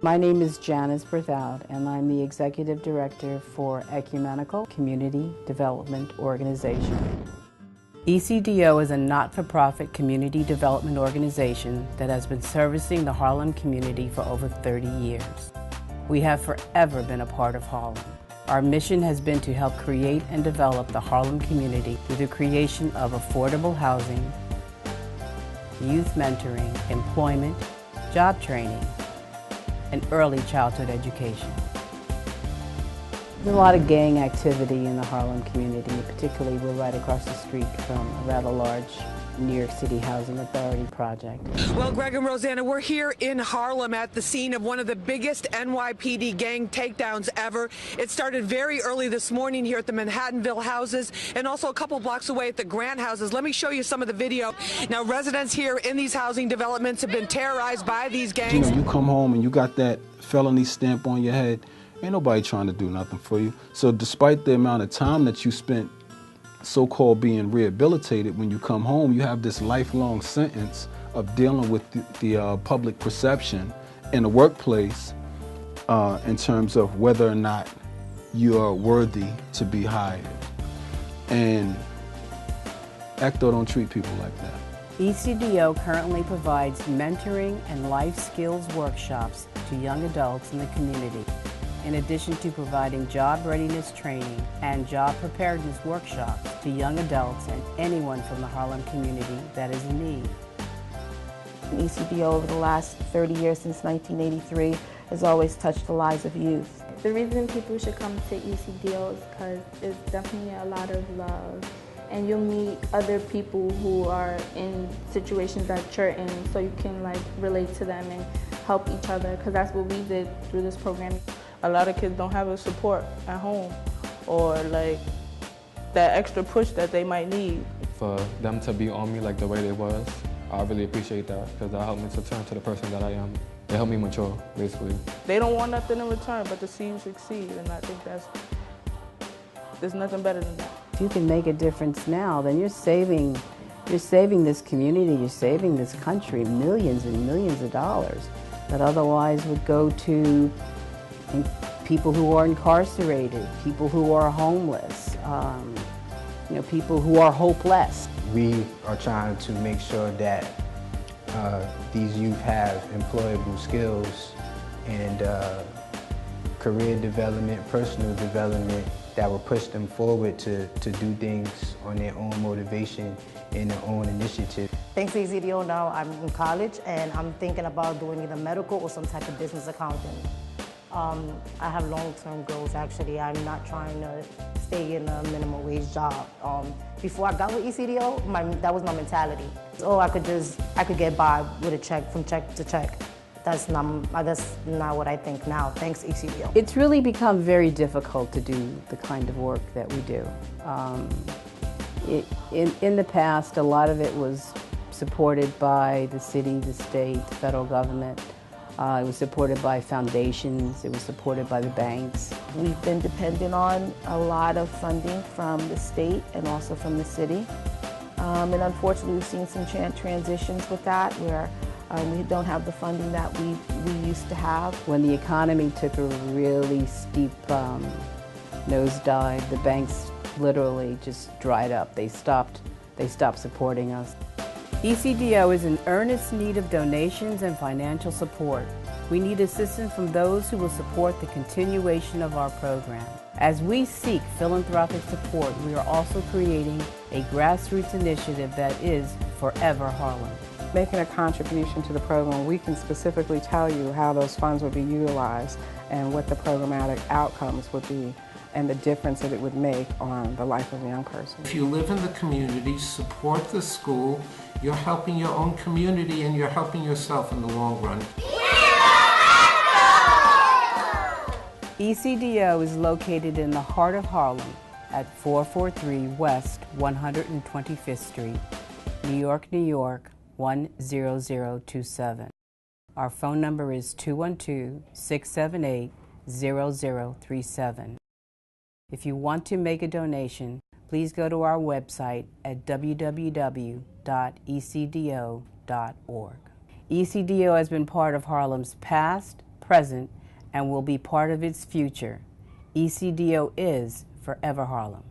My name is Janice Berthoud, and I'm the Executive Director for Ecumenical Community Development Organization. ECDO is a not-for-profit community development organization that has been servicing the Harlem community for over 30 years. We have forever been a part of Harlem. Our mission has been to help create and develop the Harlem community through the creation of affordable housing, youth mentoring, employment, job training, and early childhood education. There's a lot of gang activity in the Harlem community, particularly we're right across the street from a rather large New York City Housing Authority project. Well, Greg and Rosanna, we're here in Harlem at the scene of one of the biggest NYPD gang takedowns ever. It started very early this morning here at the Manhattanville houses and also a couple blocks away at the Grant houses. Let me show you some of the video. Now, residents here in these housing developments have been terrorized by these gangs. You know, you come home and you got that felony stamp on your head, ain't nobody trying to do nothing for you. So despite the amount of time that you spent so-called being rehabilitated, when you come home, you have this lifelong sentence of dealing with the public perception in the workplace in terms of whether or not you are worthy to be hired. And Ecdo don't treat people like that. ECDO currently provides mentoring and life skills workshops to young adults in the community, in addition to providing job readiness training and job preparedness workshops to young adults and anyone from the Harlem community that is in need. ECDO over the last 30 years, since 1983, has always touched the lives of youth. The reason people should come to ECDO is because it's definitely a lot of love, and you'll meet other people who are in situations that you're in, so you can relate to them and help each other, because that's what we did through this program. A lot of kids don't have a support at home or that extra push that they might need. For them to be on me like the way they was, I really appreciate that, because that helped me to turn to the person that I am. It helped me mature, basically. They don't want nothing in return but to see you succeed, and I think there's nothing better than that. If you can make a difference now, then you're saving this community, you're saving this country millions and millions of dollars that otherwise would go to people who are incarcerated, people who are homeless, people who are hopeless. We are trying to make sure that these youth have employable skills and career development, personal development that will push them forward to do things on their own motivation and their own initiative. Thanks to ECDO, now I'm in college and I'm thinking about doing either medical or some type of business accounting. I have long-term goals, actually. I'm not trying to stay in a minimum wage job. Before I got with ECDO, that was my mentality. Oh, I could get by with a check from check to check. That's not what I think now, thanks ECDO. It's really become very difficult to do the kind of work that we do. In the past, a lot of it was supported by the city, the state, the federal government. It was supported by foundations, it was supported by the banks. We've been dependent on a lot of funding from the state and also from the city. And unfortunately, we've seen some transitions with that where we don't have the funding that we used to have. When the economy took a really steep nosedive, the banks literally just dried up. They stopped supporting us. ECDO is in earnest need of donations and financial support. We need assistance from those who will support the continuation of our program. As we seek philanthropic support, we are also creating a grassroots initiative that is Forever Harlem. Making a contribution to the program, we can specifically tell you how those funds would be utilized and what the programmatic outcomes would be and the difference that it would make on the life of a young person. If you live in the community, support the school, you're helping your own community and you're helping yourself in the long run. ECDO is located in the heart of Harlem at 443 West 125th Street, New York, New York 10027. Our phone number is 212-678-0037. If you want to make a donation, please go to our website at www.ecdo.org. ECDO has been part of Harlem's past, present and will be part of its future. ECDO is Forever Harlem.